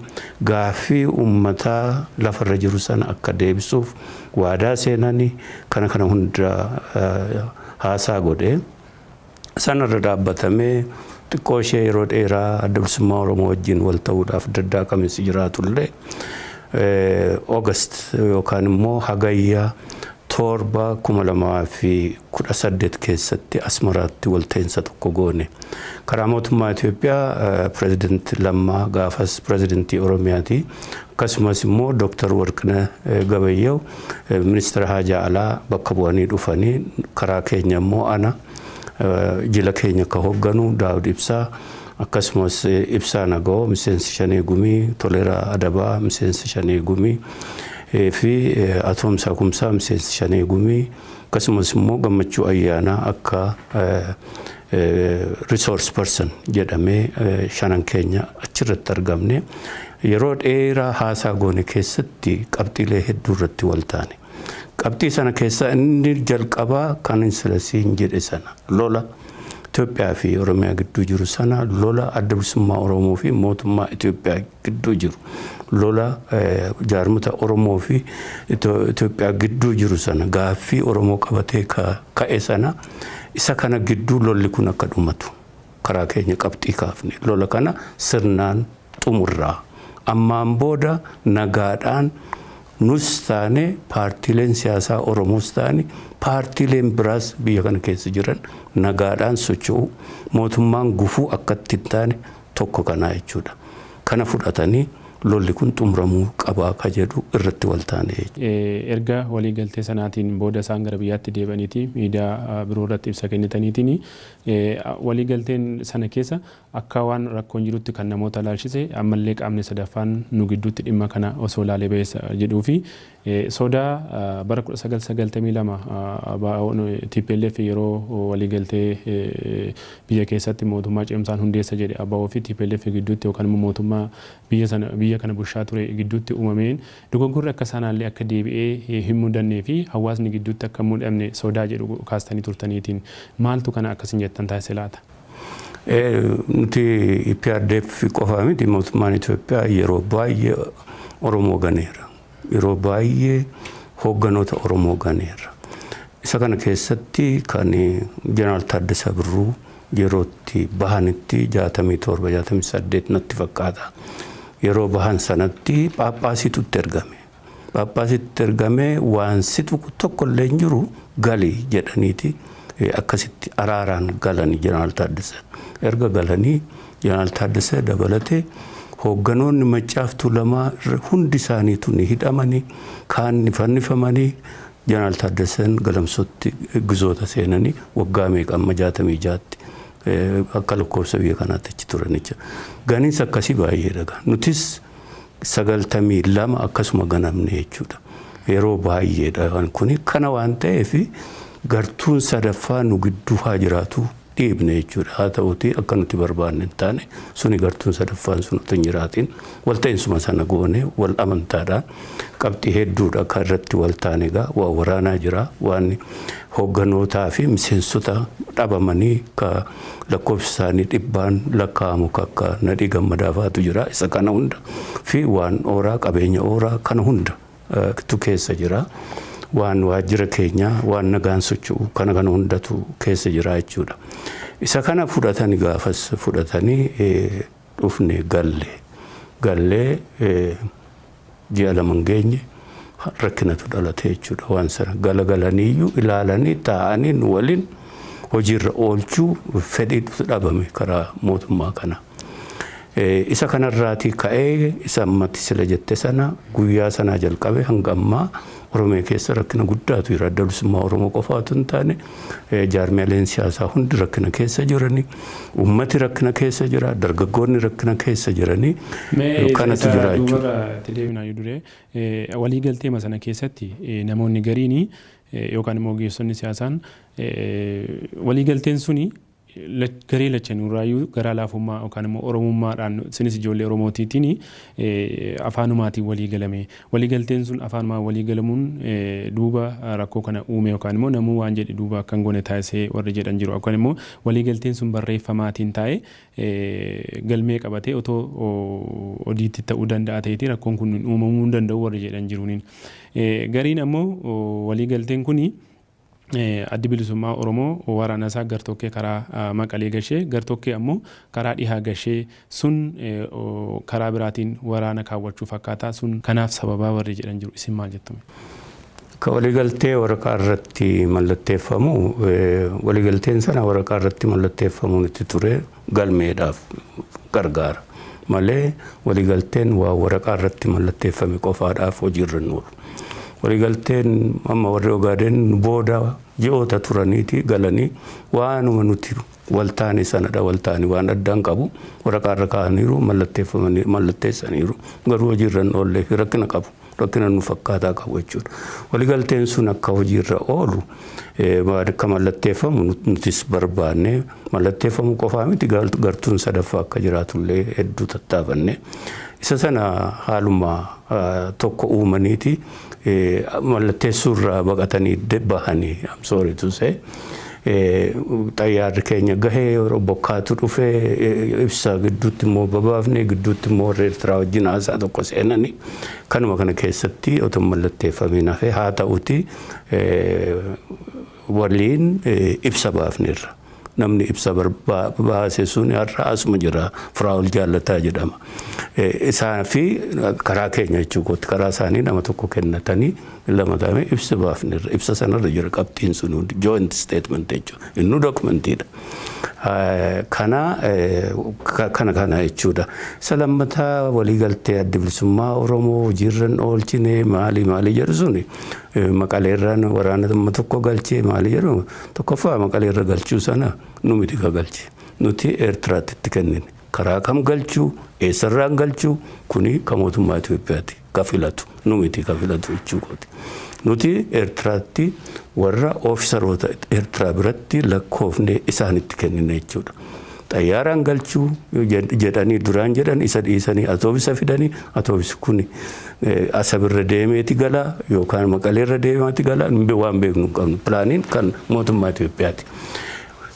Speaker 1: gaaffii ummataa lafarra jiru sana akka deebisuuf waadaa seenanii kana hunda haasaa godhee sanarra dhaabbatamee xiqqoo ishee yeroo dheeraa adda bilisummaa Oromoo wajjin wal ta'uudhaaf daddaaqamsi jiraatullee August yookaan immoo hagayya 2018 keessatti Asmaraatti walta'insa tokko goone. Karaa mootummaa Itoophiyaa Pireezidantii Lammaa gaafas Pireezidantii Oromiyaati. Akkasumas immoo Dr. Warqinee Gabayyew Ministeera Haajaa Alaa bakka bu'anii dhufanii karaa keenya immoo ana jila keenya ka hoogganu Daawud Ibsaa akkasumas Ibsaa Nagoo miseensi Shanee Gumii, Toleeraa Adabaa miseensi Shanee Gumii fi Atoomsaa Kumsaa miseensi Shanee Gumii akkasumas immoo Gammachuu Ayyaanaa akka resource person jedhamee shanan keenya achirratti argamne yeroo dheeraa haasaa goone keessatti qabxiilee hedduu irratti wal taane. Qabxii sana keessa inni jalqabaa kan silasiin jedhe sana lola Itoophiyaa fi Oromiyaa gidduu jiru sana lola adda bilisummaa Oromoo fi mootummaa Itoophiyaa gidduu jiru lola jaarmota Oromoo fi Itoophiyaa gidduu jiru sana gaaffii Oromoo qabatee ka'e sana isa kana gidduu lolli kun akka dhumatu karaa keenya qabxii kaafne lola kana sirnaan xumurraa ammaan booda nagaadhaan nus taane paartiileen siyaasaa Oromoos taane paartiileen biraas biyya kana keessa jiran nagaadhaan socho'u mootummaan gufuu akka itti taane tokko kanaa jechuudha. Kana fudhatanii lolli kun xumuramuu qabaa ka jedhu irratti wal taane.
Speaker 2: Erga waliigaltee sanaatiin booda isaan gara biyyaatti deebaniiti miidiyaa biroo irratti ibsa kennitaniitiin waliigalteen sana keessa akka waan rakkoon jirutti kan namoota ilaalchise ammallee qaamni sadaffaan nu gidduutti dhimma kana osoo ilaalee ba'eessa jedhuu fi sodaa bara 1992 TPLF yeroo waliigaltee biyya keessatti mootummaa cimsaan hundeessa jedhe ABO fi TPLF gidduutti yookaan immoo mootummaa biyya kana bulchaa ture gidduutti uumameen dogoggorri akka sanaallee akka deebi'ee hin mudannee fi hawaasni gidduutti akka mudamne sodaa jedhu kaastanii turtaniitiin maaltu kana akkasiin jettan taasise laata?
Speaker 1: Nuti EPRDF qofaa miti mootummaan Itoophiyaa yeroo baay'ee Oromoo ganeera. Yeroo baay'ee hoogganoota Oromoo ganeera. Isa kana keessatti kan Jeneraal Taaddasaa Birruu yerootti bahanitti 67-68 natti fakkaata. Yeroo bahan sanatti Phaaphaasitutti ergame. Phaaphaasitutti ergame waan situ tokkollee hin jiru galii jedhaniiti akkasitti araaraan galanii Jeneraal Taaddasaa. Erga galanii Jeneraal Taaddasaa dabalatee hoogganoonni Maccaaf Tuulamaa hundi isaaniitu ni hidhamanii kaan ni fannifamanii Jeneraal Taaddasaan galamsootti gizoota seenanii waggaa meeqa amma 66tti akka lakkoofsa biyya kanaatti achi turanicha. Ganiinsa akkasii baay'eedha. Nutis 92 akkasuma ganamne jechuudha. Yeroo baay'eedha kuni kana waan ta'eef gartuun sadaffaa nu gidduu haa jiraatu dhiibne jechuudha. Haa ta'uuti akka nuti barbaanne hin taane suni gartuun sadaffaan sun otoo hin jiraatiin walta'insuma sana goone wal amantaadhaan qabxii hedduudha kan irratti wal taane egaa waa waraanaa jira waan hoogganootaa fi miseensota dhabamanii ka lakkoofsi isaanii 100 lakkaa'amu akka Nadhii Gammadaa fa'aatu jira. Isa kana hunda fi waan ooraa qabeenya ooraa kana hunda tu keessa jira. Waan waajjira keenya waan nagaan socho'u kana hundatu keessa jira jechuudha. Isa kana fudhatanii gaafas fudhatanii dhufne gallee ji'a lama geenye rakkinatu dhalate jechuudha. Waan sana galagalaniiyyuu ilaalanii taa'anii nu waliin hojiirra oolchuu fedhii dhabame karaa mootummaa kana. Isa kanarraatii ka'ee isa ammatti sila jette sana guyyaa sanaa jalqabe hanga ammaa Oromiyaa keessa rakkina guddaatu jira. Adda Bilisummaa Oromoo qofaatu hin taane jaarmiyaaleen siyaasaa hundi rakkina keessa jiranii, uummati rakkina keessa jira, dargaggoonni rakkina keessa jiranii kanatu jira jechuudha.
Speaker 2: Waliigaltee sana keessatti namoonni gariin yookaan immoo ogeessonni siyaasaan waliigalteen suni garee lachanurraayyuu garaa laafummaa yookaan immoo oromummaadhaan sinis ijoollee oromootiitiin afaanumaatiin walii galame. Waliigalteen sun afaanumaan walii galamuun duuba rakkoo kana uume yookaan immoo namuu waan jedhe duuba akkan goone taasisee warri jedhan jiru. Yookaan immoo waliigalteen sun barreeffamaatiin taa'ee galmee qabatee otoo odiitti ta'uu danda'a ta'eeti rakkoon kun uumamuu hin danda'u warri jedhan jiruuniin. Gariin ammoo waliigalteen kuni Addi Bilisummaa Oromoo waraana isaa gartokkee karaa Maqalee gashee gartokkee ammoo karaa dhihaa gashee sun karaa biraatiin waraana kaawwachuu fakkaataa sun kanaaf sababaa warri jedhan jiru. Isin maal jettu?
Speaker 1: Ka waliigaltee waraqaa irratti mallatteeffamu waliigalteen sana waraqaa irratti mallatteeffamuun itti ture galmeedhaaf gargaara malee waliigalteen waa waraqaa irratti mallatteeffame qofaadhaaf hojiirra hin oolu. Waliigalteen amma warri Ogaadeen booda ji'oota turaniiti galanii waanuma nuti waltaanii sanadha waltaanii waan addaan qabu waraqaa irra kaa'aniiru mallatteessaniiru garuu hojiirra hin oolle rakkina qabu rakkina nu fakkaataa qabu jechuudha. Waliigalteen sun akka hojiirra oolu akka mallatteeffamu nutis barbaanne mallatteeffamu qofaa miti gartuun sadaffaa akka jiraatullee hedduu tattaafanne isa sana haaluma tokko uumaniiti mallatteessuurraa baqatanii bahanii I'm sorry to say xayyaarri keenya gahee bokkaatu dhufee ibsa gidduutti immoo babaafne gidduutti immoo warra Eertiraa wajjin haasaa tokko seenanii kanuma kana keessatti otoo mallatteeffamiin hafee haa ta'uti waliin ibsa baafneerra. Namni ibsa baase sun har'a asuma jira Firaa'ol Jaallataa jedhama. Isaa fi karaa keenya jechuudha karaa isaanii nama tokko kennatanii lama ta'ame ibsa baafneerra. Ibsa sanarra jira qabxiin sun joint statement jechuudha. Innu dokumentiidha. kana jechuudha. Isa lammataa waliigaltee adda bilisummaa Oromoo hojiirran oolchine maali jedhu suni Maqaleerraan waraana tokko galchee maali jedhu tokkoffaa Maqaleerra galchuu sana nu miti ka galche. Nuti Eertiraatti itti kennine. Karaa kam galchuu eessarraan galchuu kuni ka mootummaa Itoophiyaati ka filatu nu miti ka filatu jechuudha. Nuti Eertiraatti warra oofisaroota Eertiraa biratti lakkoofne isaanitti kennine jechuudha. Xayyaaraan galchuu jedhanii duraan jedhan isa dhiisanii atoobisa fidanii atoobisi kuni Asabirra deemeeti gala yookaan Maqaleerra deemeeti gala waan beeknu qabnu pilaaniin kan mootummaa Itoophiyaati.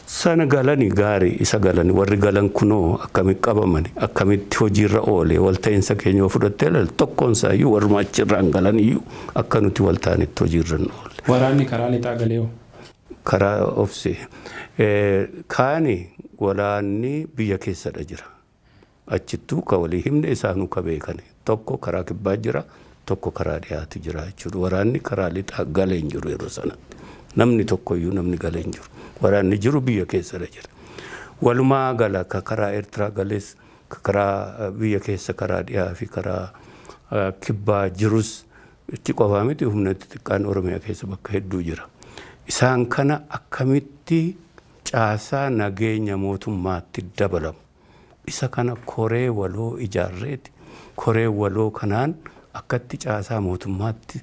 Speaker 1: Sana galanii gaarii isa galanii warri galan kunoo akkamitti qabamani akkamitti hojiirra oole walta'iinsa keenya fudhattee laal tokkoon isaayyuu warruma achirraan galaniyyuu akka nuti walta'anitti hojiirra oole.
Speaker 2: Waraanni karaa lixaa galee
Speaker 1: karaa obse kaani waraanni biyya keessadha jira. Achittuu ka walii himne isaanuu ka beekani tokko karaa kibbaa jira tokko karaa dhiyaatu jira jechuudha. Waraanni karaa lixaa galee hin jiru yeroo sanatti. Namni tokkoyyuu namni galee hin jiru. Waraanni jiru biyya keessadha jira. Walumaa gala ka karaa Eertiraa galees ka karaa biyya keessa karaa dhiyaa fi karaa kibbaa jirus itti qofaa miti humna xixiqqaan Oromiyaa keessa bakka hedduu jira. Isaan kana akkamitti caasaa nageenya mootummaatti dabalamu. Isa kana koree waloo ijaarreeti. Koree waloo kanaan akkatti caasaa mootummaatti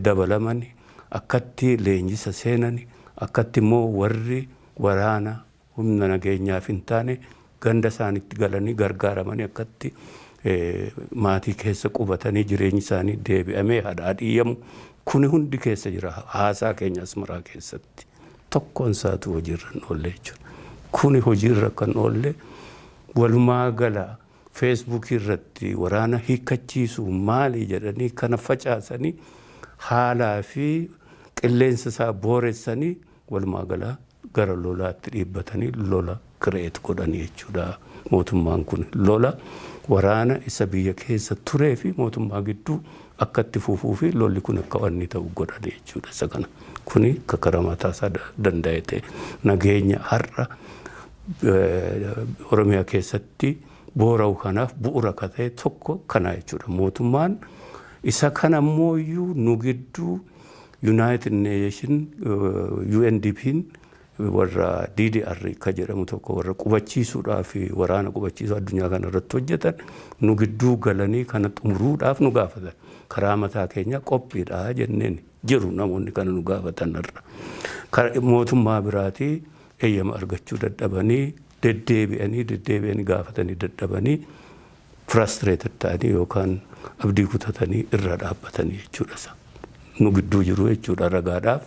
Speaker 1: dabalamani akkatti leenjisa seenani akkatti immoo warri waraana humna nageenyaaf hin taane ganda isaanitti galanii gargaaramanii akkatti maatii keessa qubatanii jireenyi isaanii deebi'amee hadhaadhiyyamu kuni hundi keessa jira haasaa keenya Asmaraa keessatti tokkoon isaatu hojiirra hin oolle jechuudha. Kuni hojiirra kan oolle walumaa gala Facebook irratti waraana hiikkachiisu maali jedhanii kana facaasanii haalaa fi qilleensa isaa booressanii walumaa gala gara lolaatti dhiibbatanii lola kireet godhanii jechuudha. Mootummaan kun lola waraana isa biyya keessa turee fi mootummaa gidduu akka itti fufuu fi lolli kun akka wanni ta'u godhanii jechuudha. Isa kana kuni karaa mataasaa danda'e ta'e nageenya har'a Oromiyaa keessatti boora'u kanaaf bu'uura ka ta'e tokko kana jechuudha. Mootummaan isa kana immoo nu gidduu United Nation UNDP'n warra DDR ka jedhamu tokko warra qubachiisuudhaaf waraana qubachiisuu addunyaa kana irratti hojjetan nu gidduu galanii kana xumuruudhaaf nu gaafatan. Karaa mataa keenya qophiidha jenneen jiru namoonni kana nu gaafatan irra. Mootummaa biraatii eeyyama argachuu dadhabanii deddeebi'anii gaafatanii dadhabanii frustrated ta'anii yookaan abdii kutatanii irra dhaabbatanii jechuudha. Nu gidduu jiru jechuudha ragaadhaaf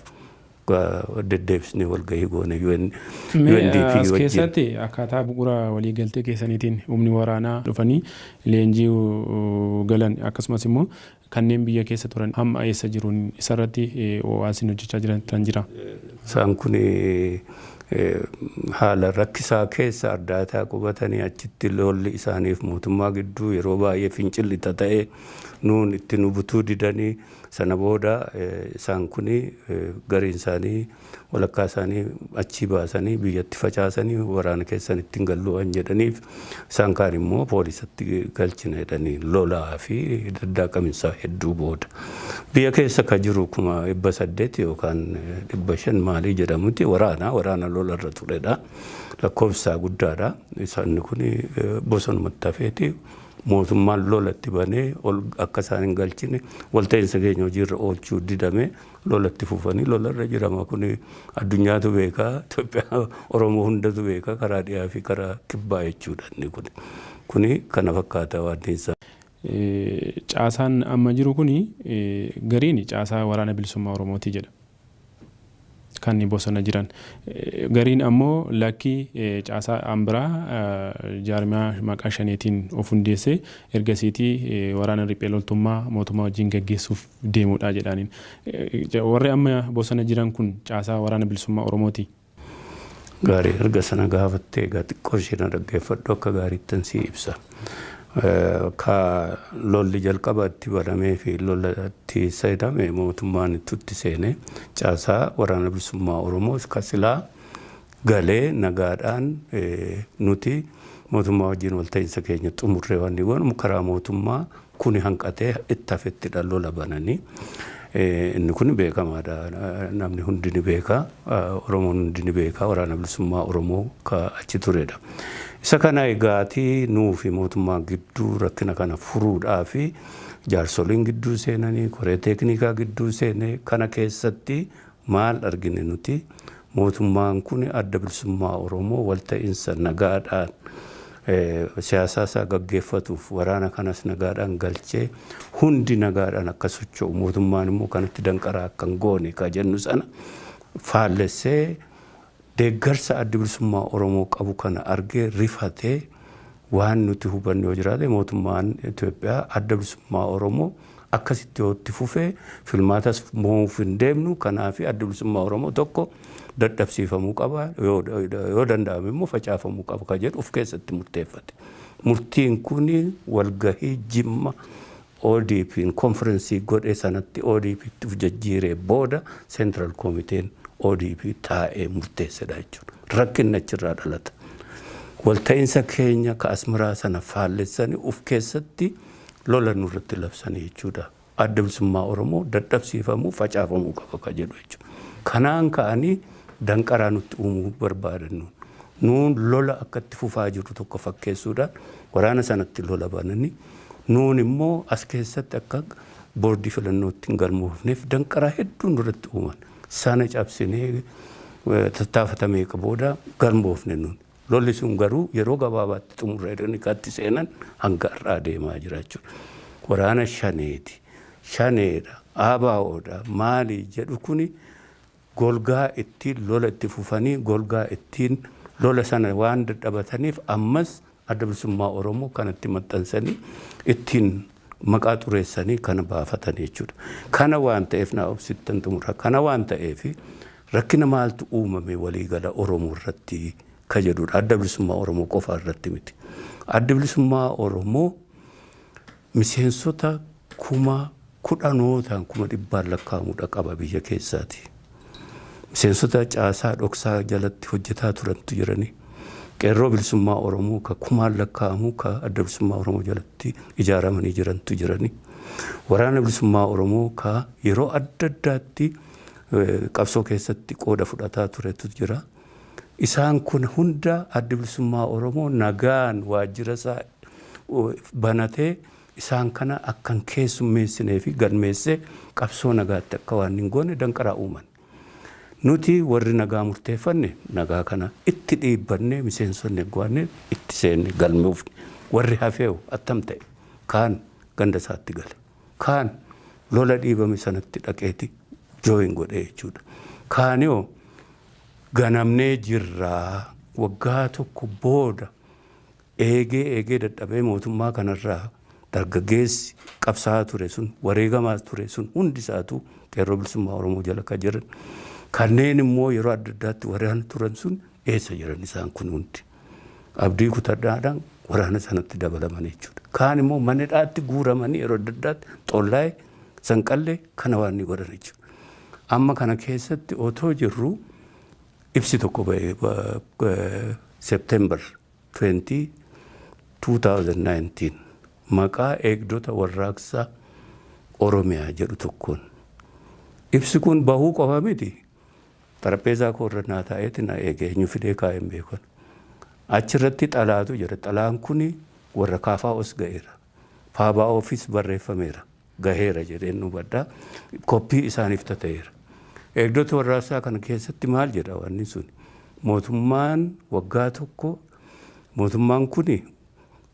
Speaker 1: deddeebisnee walgahii goone UNDP
Speaker 2: wajjin. Keessatti akkaataa bu'uura waliigaltee keessaniitiin humni waraanaa dhufanii leenjii galan akkasumas immoo kanneen biyya keessa turan amma eessa jiruun isarratti waan hojjechaa jiran jira.
Speaker 1: Isaan kun haala rakkisaa keessa addaataa qubatanii achitti lolli isaaniif mootummaa gidduu yeroo baay'ee fincillita ta'e nuun itti nu butuu didanii sana booda isaan kun gariin isaanii walakkaa isaanii achi baasanii biyyatti facaasanii waraana keessan ittiin gallu'an jedhaniif isaan kaan immoo poolisatti galchina jedhanii lolaa fi daddaaqamiinsaa hedduu booda. Biyya keessa ka jiru 800 yookaan 500 maalii jedhamutti waraana lolarra turedha. Lakkoofsa guddaadha. Isaan kun bosonumatti hafeeti mootummaan lolatti banee akka isaan hin galchine walta'iinsa keenya hojiirra oolchuu didame lolatti fufanii lolarra jirama kun addunyaatu beekaa Itoophiyaa Oromoo hundatu beekaa karaa dhiyaa fi karaa kibbaa jechuudha inni kuni kana fakkaata waan isaa.
Speaker 2: Caasaan amma jiru kuni gariin caasaa waraana bilisummaa Oromooti jedha. Kan bosona jiran gariin ammoo lakkii caasaa ambiraa jaarmiyaa maqaa shaneetiin of hundeessee ergasiitii waraana riphee loltummaa mootummaa wajjin gaggeessuuf deemuudha jedhaniin. Warri amma bosona jiran kun caasaa waraana bilisummaa Oromooti.
Speaker 1: Gaarii erga sana gaafattee xiqqoo isheen dhaggeeffadhu akka gaariittan si ibsa. Ka lolli jalqabatti banamee fi lolatti seename mootummaan itti seene caasaa waraana bilisummaa Oromoo ka silaa galee nagaadhaan nuti mootummaa wajjin walta'iinsa keenya xumurree waan goonu karaa mootummaa kuni hanqatee itti hafettidha lola bananii. Inni kun beekamaadha. Namni hundi ni beeka. Oromoon hundi ni beeka. Waraana bilisummaa Oromoo ka achi turedha. Isa kana egaati nuufi mootummaa gidduu rakkina kana furuudhaafi jaarsoliin gidduu seenanii koree teeknikaa gidduu seenee kana keessatti maal argine nuti mootummaan kun adda bilisummaa Oromoo walta'iinsa nagaadhaan siyaasaa isaa gaggeeffatuuf waraana kanas nagaadhaan galchee hundi nagaadhaan akka socho'u mootummaan immoo kanatti danqaraa akka hin goone ka jennu sana faallessee deeggarsa adda bilisummaa Oromoo qabu kana argee rifatee waan nuti hubanne yoo jiraate mootummaan Itoophiyaa adda bilisummaa Oromoo akkasitti yoo itti fufee filmaatas moo'uuf hin deemnu kanaaf adda bilisummaa Oromoo tokko dadhabsiifamuu qaba yoo danda'ame immoo facaafamuu qaba ka jedhu of keessatti murteeffate. Murtiin kun walgahii Jimma ODP'n konferensii godhee sanatti ODP'tti jijjiiree booda Central Committeen ODP taa'ee murteessedha jechuudha. Rakkinni achirraa dhalata. Walta'iinsa keenya ka Asmaraa sana faallessanii of keessatti lola nurratti labsanii jechuudha. Adda bilisummaa Oromoo dadhabsiifamuu facaafamuu qaba ka jedhu jechuudha. Kanaan ka'anii danqaraa nutti uumuu barbaadan nuun lola akkatti fufaa jiru tokko fakkeessuudhaan waraana sanatti lola bananii nuun immoo as keessatti akka boordii filannootti hin galmoofneef danqaraa hedduu nurratti uuman. Sana cabsinee tattaafatamee booda galmoofne nuun. Lolli sun garuu yeroo gabaabaatti xumurreedhaan katti seenan hanga har'aa deemaa jira jechuudha. Waraana shaneeti. Shaneedha. ABO'dha. Maali jedhu kuni golgaa ittiin lola itti fufanii golgaa ittiin lola sana waan dadhabataniif ammas adda bilisummaa Oromoo kanatti maxxansanii ittiin maqaa xureessanii kana baafatan jechuudha. Kana waan ta'eef naa obsittan xumura. Kana waan ta'eef rakkina maaltu uumame waliigala Oromoo irratti ka jedhudha. Adda bilisummaa Oromoo qofa irratti miti. Adda bilisummaa Oromoo miseensota 10,000 1,000 lakkaa'amuudha qaba biyya keessaati. Miseensota caasaa dhoksaa jalatti hojjetaa turantu jirani. Qeerroo bilisummaa Oromoo ka 1,000 lakkaa'amu ka adda bilisummaa Oromoo jalatti ijaaramanii jirantu jirani. Waraana bilisummaa Oromoo ka yeroo adda addaatti qabsoo keessatti qooda fudhataa turetu jira. Isaan kun hunda adda bilisummaa Oromoo nagaan waajjira isaa banatee isaan kana akkan keessummeessinee fi galmeessee qabsoo nagaatti akka waan hin goone danqaraa uuman. Nuti warri nagaa murteeffanne nagaa kana itti dhiibbanne miseensonni gwaanne itti seenne galmuuf warri hafeewu attam ta'e kaan ganda isaatti gale kaan lola dhiibame sanatti dhaqeeti jooyin godhee jechuudha. Kaaniyoo ganamnee jirraa waggaa tokko booda eegee dadhabee mootummaa kanarraa dargaggeessi qabsaa ture sun wareegamaa ture sun hundi isaatu qeerroo bilisummaa Oromoo jala ka jiran kanneen immoo yeroo adda addaatti waraana turan sun eessa jiran isaan kun hundi abdii kutadhaadhaan waraana sanatti dabalaman jechuudha. Kaan immoo manedhaatti guuramanii yeroo adda addaatti xollaa'ee sanqallee kana waan ni godhan jechuudha. Amma kana keessatti otoo jirru ibsi tokko ba'ee September 20, 2019 maqaa eegdota warraaqsaa Oromiyaa jedhu tokkoon. Ibsi kun bahuu qofa miti. Xarapheezaa koo irra naa taa'eeti na eegee eenyu fidee kaa'een beekon. Achirratti xalaatu jira. Xalaan kun warra KFO's ga'eera. FABO'fis barreeffameera. Gaheera jedheen nu baddaa. Koppii isaaniif ta'eera. Eegdota warraaqsaa kana keessatti maal jedha wanni sun? Mootummaan waggaa tokko mootummaan kun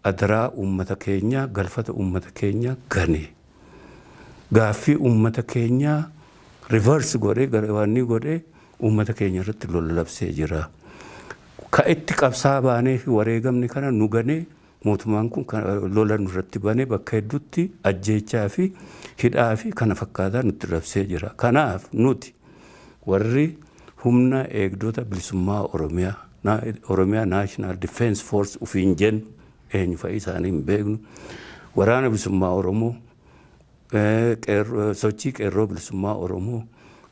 Speaker 1: adaraa uummata keenyaa galfata uummata keenyaa gane. Gaaffii uummata keenyaa reverse godhee wanni godhee uummata keenya irratti lola labsee jira. Ka itti qabsaa baanee fi wareegamni kana nu ganee mootummaan kun lola nurratti banee bakka hedduutti ajjeechaa fi hidhaa fi kana fakkaataa nutti labsee jira. Kanaaf nuti warri humna eegdota bilisummaa Oromiyaa National Defense Force ufiin jennu eenyu fa'i isaanii hin beeknu. Waraana bilisummaa Oromoo sochii qeerroo bilisummaa Oromoo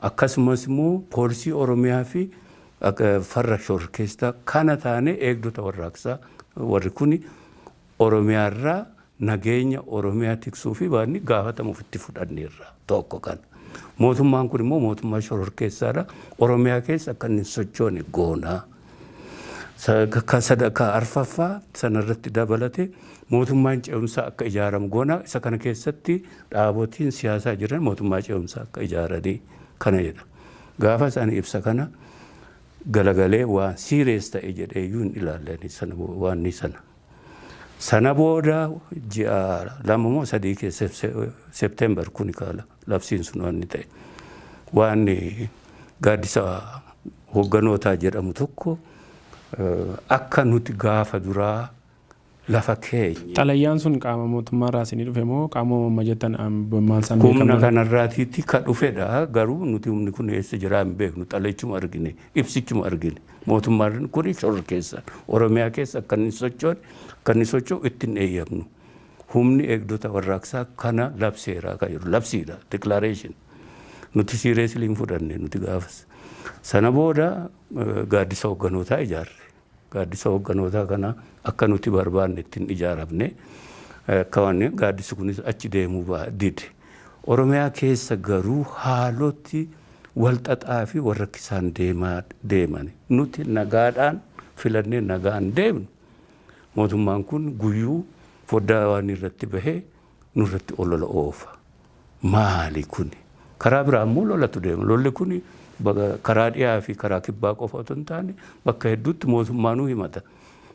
Speaker 1: akkasumas immoo poolisii Oromiyaa fi farra shororkeessaa kana taane eegdota warraaqsaa warri kuni Oromiyaarraa nageenya Oromiyaa tiksuu fi baanni gaafatamuuf itti fudhanneerra tokko kana. Mootummaan kun immoo mootummaa shororkeessaadha. Oromiyaa keessa akka inni sochoone goonaa. Sadarkaa arfaffaa sanarratti dabalate mootummaan ce'umsaa akka ijaaramu goonaa. Isa kana keessatti dhaabotiin siyaasaa jiran mootummaa ce'umsaa akka ijaaranii kana jedha. Gaafa isaanii ibsa kana galagalee waan siirees ta'e jedhee iyyuu hin ilaallani waan ni sana. Sana booda ji'a 2-3 keessa September kuni kaala labsiin sun waan ni ta'e. Waan gaaddisa hogganootaa jedhamu tokko akka nuti gaafa duraa lafa keenya.
Speaker 2: Xalayyaan sun qaama mootummaa irraa isinii dhufe moo qaama uumama jettan maal san
Speaker 1: beekamu? Humna kanarraatiitti ka dhufedha. Garuu nuti humni kun eessa jiraa hin beeknu. Xalayichuma argine, ibsichuma argine. Mootummaan kun shororkeessa Oromiyaa keessa akka inni sochoone akka inni socho'u ittiin eeyyamnu. Humni eegdota warraaqsaa kana labseeraa kan jiru. Labsiidha. Declaration. Nuti seriously hin fudhanne nuti gaafas. Sana booda gaaddisa hogganootaa ijaarre. Gaaddisa hogganootaa kana akka nuti barbaanne ittiin ijaaramne akka waan gaaddisi kunis achi deemuu dide. Oromiyaa keessa garuu haaloti walxaxaa fi warrakkisaan deeman. Nuti nagaadhaan filannee nagaan deemnu. Mootummaan kun guyyuu foddaa waan irratti bahee nurratti olola oofa. Maali kuni? Karaa biraa immoo lolatu deema. Lolli kuni karaa dhiyaa fi karaa kibbaa qofa otoo hin taane bakka hedduutti mootummaanuu himata.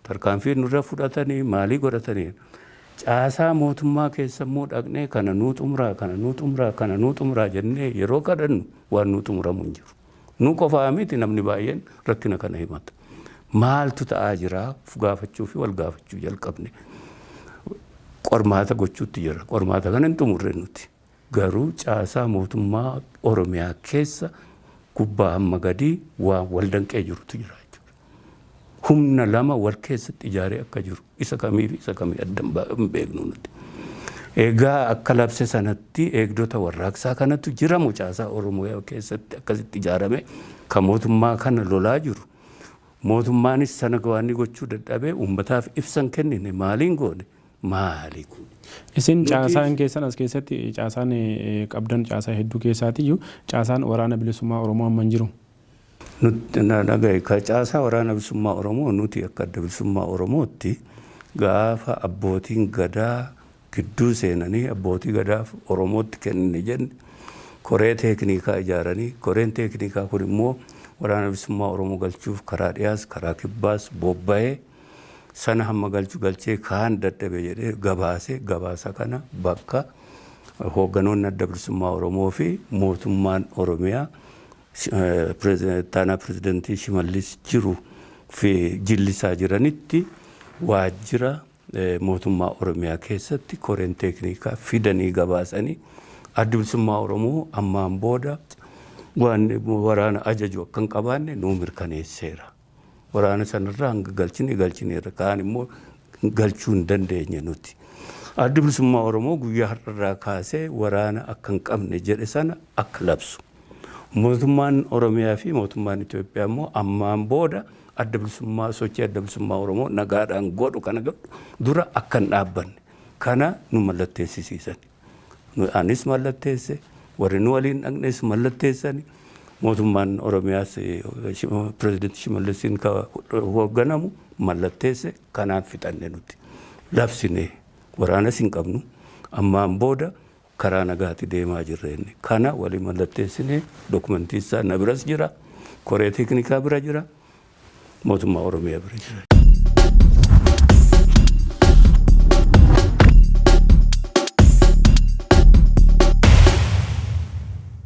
Speaker 1: Tarkaanfii nurra fudhatanii maalii godhatanii. Caasaa mootummaa keessa immoo dhaqnee kana nuu xumuraa kana nuu xumuraa kana nuu xumuraa jennee yeroo kadhannu waan nuu xumuramu hin jiru. Nuu qofaa miti namni baay'een rakkina kana himata. Maaltu ta'aa jira gaafachuu fi wal gaafachuu jalqabne. Qormaata gochuutti jira. Qormaata kana hin xumurre nuti. Garuu caasaa mootummaa Oromiyaa keessa gubbaa hamma gadii waan wal danqee jirutu jira jechuudha. Humna lama wal keessatti ijaaree akka jiru isa kamii fi isa kamii adda hin beeknu nuti. Egaa akka labse sanatti eegdota warraaqsaa kanatu jiramu caasaa Oromiyaa keessatti akkasitti ijaarame kan mootummaa kana lolaa jiru. Mootummaanis sana gawaanii gochuu dadhabee uummataaf ibsan kennine maaliin goone maali kun?
Speaker 2: Isin caasaan keessan as keessatti caasaan qabdan caasaa hedduu keessaatiyyuu caasaan waraana bilisummaa Oromoo amma hin jiru.
Speaker 1: Nuti nagaye ka caasaa waraana bilisummaa Oromoo nuti akka adda bilisummaa Oromootti gaafa abbootiin gadaa gidduu seenanii abbootii gadaaf Oromootti kennine jenne koree teeknikaa ijaaranii koreen teeknikaa kun immoo waraana bilisummaa Oromoo galchuuf karaa dhiyaas karaa kibbaas bobba'ee sana hamma galchee kaan dadhabe jedhee gabaasa kana bakka hoogganoonni adda bilisummaa Oromoo fi mootummaan Oromiyaa taanaa pirezidantii Shimallis jiru fi jillisaa jiranitti waajjira mootummaa Oromiyaa keessatti koreen teeknikaa fidanii gabaasanii adda bilisummaa Oromoo ammaan booda waan waraana ajaju akka hin qabaanne nuu mirkaneesseera. Waraana sanarraa hanga galchineerra kaan immoo galchuu hin dandeenye nuti. Adda bilisummaa Oromoo guyyaa har'arraa kaasee waraana akka hin qabne jedhe sana akka labsu. Mootummaan Oromiyaa fi mootummaan Itoophiyaa immoo ammaan booda adda bilisummaa sochii adda bilisummaa Oromoo nagaadhaan godhu kana godhu dura akka hin dhaabbanne kana nu mallatteessisiisan. Anis mallatteesse warri nu waliin dhaqnes mallatteessani. Mootummaan Oromiyaas pirezidantii Shimallisiin ka hoogganamu mallatteesse kanaan fixanne nuti. Labsine waraanas hin qabnu ammaan booda karaa nagaatti deemaa jirreenni. Kana walii mallatteessine dokumentii isaa na biras jira, koree teeknikaa bira jira, mootummaa Oromiyaa bira jira.